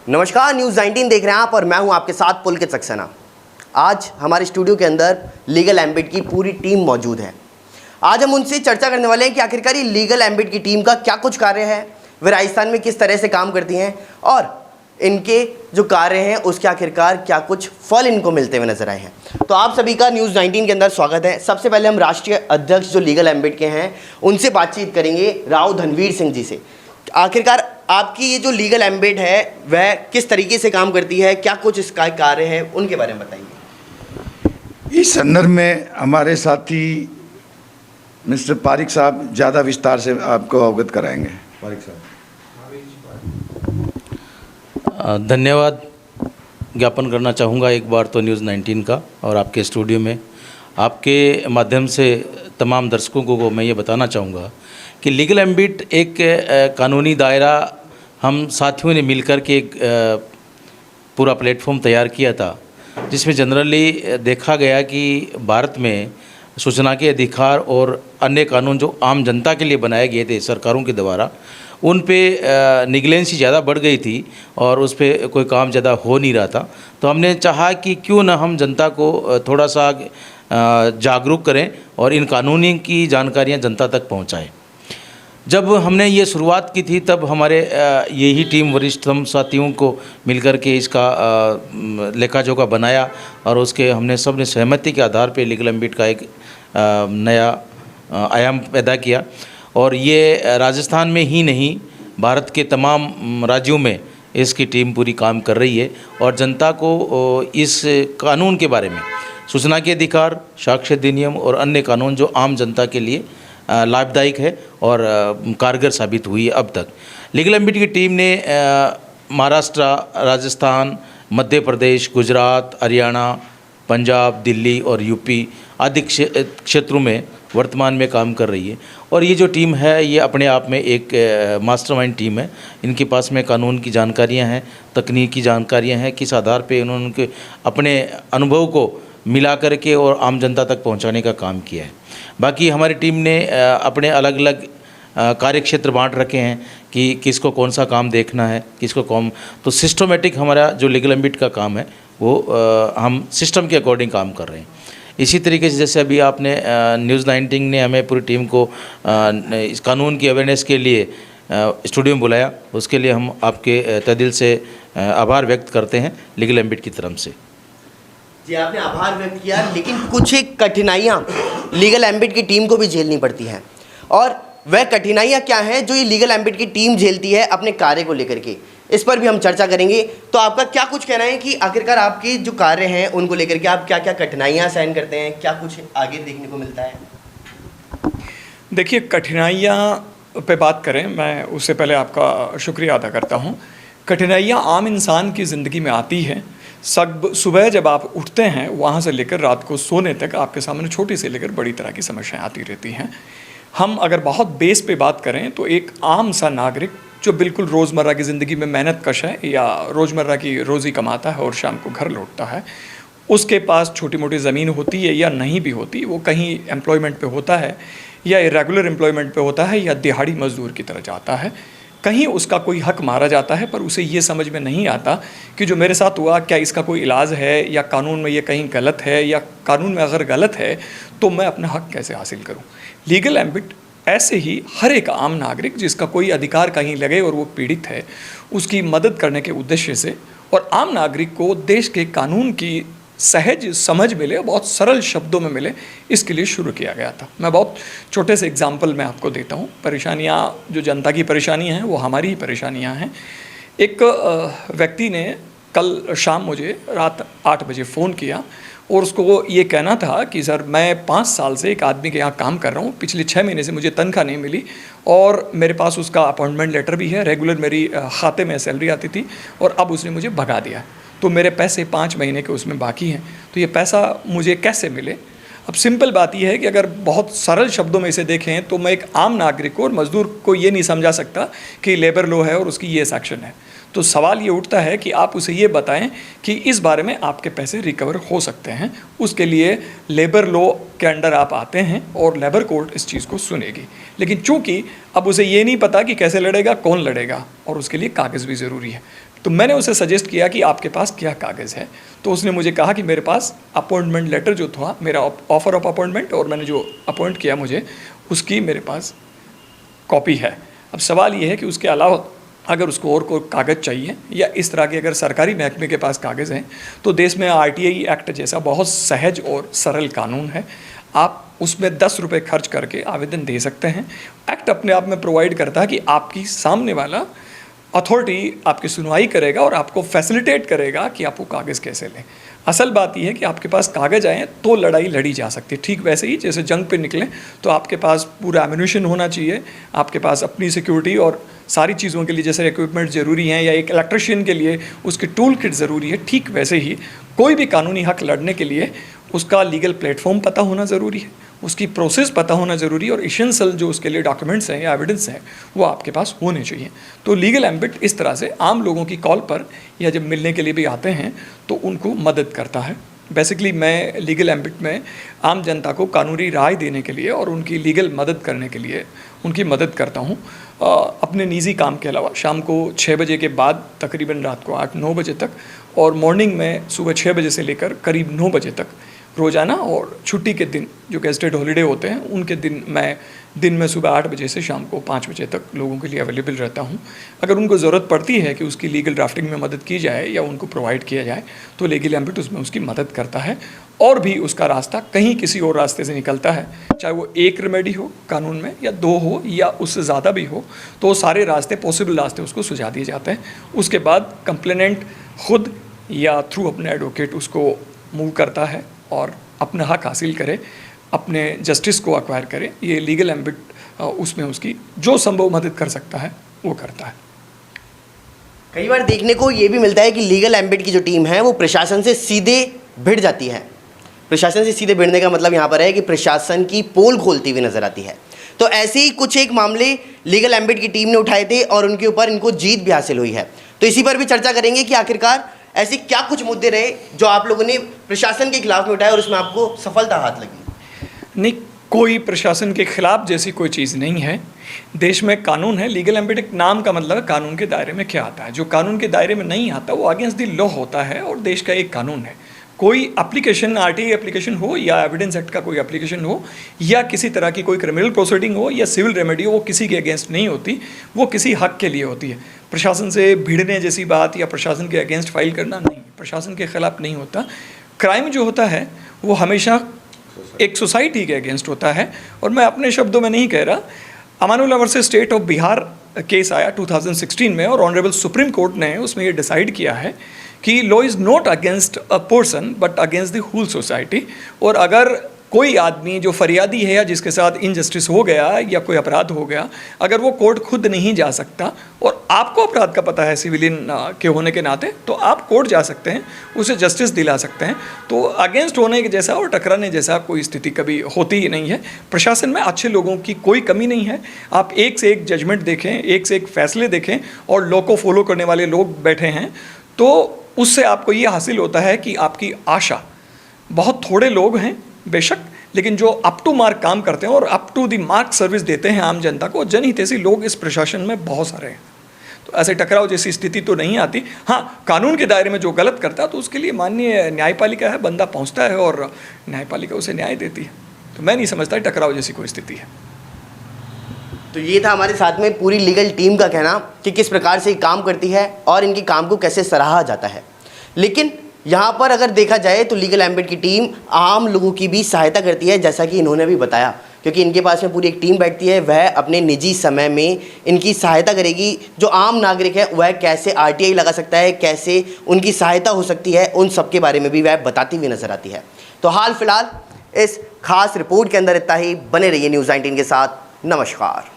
नमस्कार, न्यूज़ 19 देख रहे हैं आप और मैं हूं आपके साथ पुलकित सक्सेना। आज हमारे स्टूडियो के अंदर लीगल एम्बिट की पूरी टीम मौजूद है। आज हम उनसे चर्चा करने वाले हैं कि आखिरकार ये लीगल एम्बिट की टीम का क्या कुछ कार्य है, वे राजस्थान में किस तरह से काम करती हैं और इनके जो कार्य हैं उसके आखिरकार क्या कुछ फल इनको मिलते हुए नजर आए हैं। तो आप सभी का न्यूज़ 19 के अंदर स्वागत है। सबसे पहले हम राष्ट्रीय अध्यक्ष जो लीगल एम्बिट के हैं उनसे बातचीत करेंगे, राव धनवीर सिंह जी से। आखिरकार आपकी ये जो लीगल एम्बिट है वह किस तरीके से काम करती है, क्या कुछ इसका कार्य है, उनके बारे में बताइए। इस संदर्भ में हमारे साथी मिस्टर पारिक साहब ज़्यादा विस्तार से आपको अवगत कराएंगे। पारिक साहब। धन्यवाद ज्ञापन करना चाहूँगा एक बार तो न्यूज़ 19 का और आपके स्टूडियो में आपके माध्यम से तमाम दर्शकों को मैं ये बताना चाहूँगा कि लीगल एम्बिट एक कानूनी दायरा हम साथियों ने मिलकर के एक पूरा प्लेटफॉर्म तैयार किया था, जिसमें जनरली देखा गया कि भारत में सूचना के अधिकार और अन्य कानून जो आम जनता के लिए बनाए गए थे सरकारों के द्वारा, उन पे निगलेंसी ज़्यादा बढ़ गई थी और उस पर कोई काम ज़्यादा हो नहीं रहा था। तो हमने चाहा कि क्यों ना हम जनता को थोड़ा सा जागरूक करें और इन कानूनी की जानकारियाँ जनता तक पहुँचाएँ। जब हमने ये शुरुआत की थी तब हमारे यही टीम वरिष्ठतम साथियों को मिलकर के इसका लेखा जोखा बनाया और उसके हमने सब ने सहमति के आधार पे लीगल एम्बिट का एक नया आयाम पैदा किया और ये राजस्थान में ही नहीं भारत के तमाम राज्यों में इसकी टीम पूरी काम कर रही है और जनता को इस कानून के बारे में, सूचना के अधिकार, साक्ष्य अधिनियम और अन्य कानून जो आम जनता के लिए लाभदायक है और कारगर साबित हुई है अब तक। लीगल एम्बिट की टीम ने महाराष्ट्र, राजस्थान, मध्य प्रदेश, गुजरात, हरियाणा, पंजाब, दिल्ली और यूपी आदि क्षेत्रों में वर्तमान में काम कर रही है और ये जो टीम है ये अपने आप में एक मास्टरमाइंड टीम है। इनके पास में कानून की जानकारियां हैं, तकनीकी जानकारियां हैं, किस आधार पे इन्होंने उनके अपने अनुभव को मिला करके और आम जनता तक पहुंचाने का काम किया है। बाकी हमारी टीम ने अपने अलग अलग कार्य क्षेत्र बांट रखे हैं कि किसको कौन सा काम देखना है, किसको कौन, तो सिस्टमेटिक हमारा जो लीगल एम्बिट का काम है वो हम सिस्टम के अकॉर्डिंग काम कर रहे हैं। इसी तरीके से जैसे अभी आपने न्यूज़ 19 ने हमें पूरी टीम को इस कानून की अवेयरनेस के लिए स्टूडियो में बुलाया, उसके लिए हम आपके तहे दिल से आभार व्यक्त करते हैं लीगल एम्बिट की तरफ से। जी, आपने आभार व्यक्त किया, लेकिन कुछ एक कठिनाइयाँ लीगल एम्बिट की टीम को भी झेलनी पड़ती हैं और वह कठिनाइयाँ क्या हैं जो ये लीगल एम्बिट की टीम झेलती है अपने कार्य को लेकर के, इस पर भी हम चर्चा करेंगे। तो आपका क्या कुछ कहना है कि आखिरकार आपके जो कार्य हैं उनको लेकर के आप क्या क्या कठिनाइयाँ सहन करते हैं, क्या कुछ आगे देखने को मिलता है? देखिए, कठिनाइयाँ पे बात करें, मैं उससे पहले आपका शुक्रिया अदा करता हूँ। कठिनाइयाँ आम इंसान की ज़िंदगी में आती हैं। सुबह जब आप उठते हैं वहाँ से लेकर रात को सोने तक आपके सामने छोटी से लेकर बड़ी तरह की समस्याएं आती रहती हैं। हम अगर बहुत बेस पे बात करें तो एक आम सा नागरिक जो बिल्कुल रोज़मर्रा की ज़िंदगी में मेहनत कश है या रोज़मर्रा की रोज़ी कमाता है और शाम को घर लौटता है, उसके पास छोटी मोटी ज़मीन होती है या नहीं भी होती, वो कहीं एम्प्लॉयमेंट पे होता है या इरेगुलर एम्प्लॉयमेंट पे होता है या दिहाड़ी मजदूर की तरह जाता है, कहीं उसका कोई हक मारा जाता है पर उसे ये समझ में नहीं आता कि जो मेरे साथ हुआ क्या इसका कोई इलाज है या कानून में ये कहीं गलत है, या कानून में अगर गलत है तो मैं अपना हक कैसे हासिल करूं। लीगल एम्बिट ऐसे ही हर एक आम नागरिक जिसका कोई अधिकार कहीं लगे और वो पीड़ित है, उसकी मदद करने के उद्देश्य से और आम नागरिक को देश के कानून की सहज समझ मिले, बहुत सरल शब्दों में मिले, इसके लिए शुरू किया गया था। मैं बहुत छोटे से एग्जाम्पल मैं आपको देता हूँ। परेशानियाँ जो जनता की परेशानी हैं वो हमारी ही परेशानियाँ हैं। एक व्यक्ति ने कल शाम मुझे रात 8 बजे फ़ोन किया और उसको ये कहना था कि सर मैं 5 साल से एक आदमी के यहाँ काम कर रहा हूँ, पिछले 6 महीने से मुझे तनख्वाह नहीं मिली और मेरे पास उसका अपॉइंटमेंट लेटर भी है, रेगुलर मेरी खाते में सैलरी आती थी और अब उसने मुझे भगा दिया, तो मेरे पैसे 5 महीने के उसमें बाकी हैं, तो ये पैसा मुझे कैसे मिले। अब सिंपल बात यह है कि अगर बहुत सरल शब्दों में इसे देखें तो मैं एक आम नागरिक को और मज़दूर को ये नहीं समझा सकता कि लेबर लॉ है और उसकी ये सेक्शन है। तो सवाल ये उठता है कि आप उसे ये बताएं कि इस बारे में आपके पैसे रिकवर हो सकते हैं। उसके लिए लेबर लॉ के अंडर आप आते हैं और लेबर कोर्ट इस चीज़ को सुनेगी। लेकिन चूंकि अब उसे ये नहीं पता कि कैसे लड़ेगा, कौन लड़ेगा, और उसके लिए कागज़ भी ज़रूरी है। तो मैंने उसे सजेस्ट किया कि आपके पास क्या कागज़ है। तो उसने मुझे कहा कि मेरे पास अपॉइंटमेंट लेटर जो था, मेरा ऑफ़र ऑफ अपॉइंटमेंट और मैंने जो अपॉइंट किया मुझे, उसकी मेरे पास कॉपी है। अब सवाल ये है कि उसके अलावा अगर उसको और कोई कागज़ चाहिए या इस तरह के अगर सरकारी महकमे के पास कागज़ हैं, तो देश में RTI एक्ट जैसा बहुत सहज और सरल कानून है, आप उसमें 10 रुपये खर्च करके आवेदन दे सकते हैं। एक्ट अपने आप में प्रोवाइड करता है कि आपकी सामने वाला अथॉरिटी आपकी सुनवाई करेगा और आपको फैसिलिटेट करेगा कि आप वो कागज़ कैसे लें। असल बात यह है कि आपके पास कागज़ आएँ तो लड़ाई लड़ी जा सकती है। ठीक वैसे ही जैसे जंग पे निकलें तो आपके पास पूरा एम्यूनिशन होना चाहिए, आपके पास अपनी सिक्योरिटी और सारी चीज़ों के लिए जैसे इक्विपमेंट ज़रूरी हैं या एक इलेक्ट्रिशियन के लिए उसकी टूल किट ज़रूरी है, ठीक वैसे ही कोई भी कानूनी हक लड़ने के लिए उसका लीगल प्लेटफॉर्म पता होना ज़रूरी है, उसकी प्रोसेस पता होना ज़रूरी है और एसेंशियल जो उसके लिए डॉक्यूमेंट्स हैं या एविडेंस हैं वो आपके पास होने चाहिए। तो लीगल एम्बिट इस तरह से आम लोगों की कॉल पर या जब मिलने के लिए भी आते हैं तो उनको मदद करता है। बेसिकली मैं लीगल एम्बिट में आम जनता को कानूनी राय देने के लिए और उनकी लीगल मदद करने के लिए उनकी मदद करता हूँ। अपने निजी काम के अलावा शाम को 6 बजे के बाद तकरीबन रात को 8-9 बजे तक और मॉर्निंग में सुबह 6 बजे से लेकर करीब 9 बजे तक रोज़ाना, और छुट्टी के दिन जो गेस्टेड हॉलीडे होते हैं उनके दिन मैं दिन में सुबह 8 बजे से शाम को 5 बजे तक लोगों के लिए अवेलेबल रहता हूँ। अगर उनको ज़रूरत पड़ती है कि उसकी लीगल ड्राफ्टिंग में मदद की जाए या उनको प्रोवाइड किया जाए तो लीगल एम्बिट उसमें उसकी मदद करता है। और भी उसका रास्ता कहीं किसी और रास्ते से निकलता है, चाहे वो एक रेमेडी हो कानून में या 2 हो या उससे ज़्यादा भी हो, तो सारे रास्ते पॉसिबल रास्ते उसको सुझा दिए जाते हैं। उसके बाद कंप्लेनेंट खुद या थ्रू अपने एडवोकेट उसको मूव करता है और अपना हक हासिल करे, अपने जस्टिस को एक्वायर करे। ये लीगल एम्बिट उसमें उसकी जो संभव मदद कर सकता है वो करता है। कई बार देखने को ये भी मिलता है कि लीगल एम्बिट की जो टीम है वो प्रशासन से सीधे भिड़ जाती है। प्रशासन से सीधे भिड़ने का मतलब यहाँ पर है कि प्रशासन की पोल खोलती हुई नजर आती है। तो ऐसे ही कुछ एक मामले लीगल एम्बिट की टीम ने उठाए थे और उनके ऊपर इनको जीत भी हासिल हुई है। तो इसी पर भी चर्चा करेंगे कि आखिरकार ऐसे क्या कुछ मुद्दे रहे जो आप लोगों ने प्रशासन के खिलाफ में उठाए और उसमें आपको सफलता हाथ लगी। नहीं, कोई प्रशासन के खिलाफ जैसी कोई चीज़ नहीं है। देश में कानून है। लीगल एम्बिट एक नाम का मतलब है कानून के दायरे में क्या आता है। जो कानून के दायरे में नहीं आता वो अगेंस्ट द लॉ होता है और देश का एक कानून है। कोई एप्लीकेशन RTI एप्लीकेशन हो या एविडेंस एक्ट का कोई एप्लीकेशन हो या किसी तरह की कोई क्रिमिनल प्रोसीडिंग हो या सिविल रेमेडी हो, वो किसी के अगेंस्ट नहीं होती, वो किसी हक के लिए होती है। प्रशासन से भिड़ने जैसी बात या प्रशासन के अगेंस्ट फाइल करना नहीं, प्रशासन के खिलाफ नहीं होता। क्राइम जो होता है वो हमेशा एक सोसाइटी के अगेंस्ट होता है। और मैं अपने शब्दों में नहीं कह रहा, Amanullah versus state of Bihar case आया 2016 में और ऑनरेबल सुप्रीम कोर्ट ने उसमें ये डिसाइड किया है कि law is not against a person but against the whole society. और अगर कोई आदमी जो फरियादी है या जिसके साथ इनजस्टिस हो गया या कोई अपराध हो गया, अगर वो कोर्ट खुद नहीं जा सकता और आपको अपराध का पता है सिविलियन के होने के नाते, तो आप कोर्ट जा सकते हैं, उसे जस्टिस दिला सकते हैं। तो अगेंस्ट होने के जैसा और टकराने जैसा कोई स्थिति कभी होती ही नहीं है। प्रशासन में अच्छे लोगों की कोई कमी नहीं है। आप एक से एक जजमेंट देखें, एक से एक फैसले देखें और लॉ को फॉलो करने वाले लोग बैठे हैं, तो उससे आपको ये हासिल होता है कि आपकी आशा, बहुत थोड़े लोग हैं बेशक, लेकिन जो अप टू मार्क काम करते हैं और up to the mark service देते हैं आम जनता को, जनहितैषी लोग इस प्रशासन में बहुत सारे हैं। तो ऐसे टकराव जैसी स्थिति तो नहीं आती। हाँ, कानून के दायरे में जो गलत करता है तो उसके लिए माननीय न्यायपालिका है, बंदा पहुंचता है और न्यायपालिका उसे न्याय देती है। तो मैं नहीं समझता टकराव जैसी कोई स्थिति है। तो ये था हमारे साथ में पूरी लीगल टीम का कहना कि किस प्रकार से काम करती है और इनके काम को कैसे सराहा जाता है। लेकिन यहाँ पर अगर देखा जाए तो लीगल एम्बिट की टीम आम लोगों की भी सहायता करती है, जैसा कि इन्होंने भी बताया, क्योंकि इनके पास में पूरी एक टीम बैठती है। वह अपने निजी समय में इनकी सहायता करेगी। जो आम नागरिक है वह कैसे RTI लगा सकता है, कैसे उनकी सहायता हो सकती है, उन सब के बारे में भी वह बताती हुई नजर आती है। तो हाल फिलहाल इस खास रिपोर्ट के अंदर इतना ही। बने रहिए न्यूज़ 19 के साथ। नमस्कार।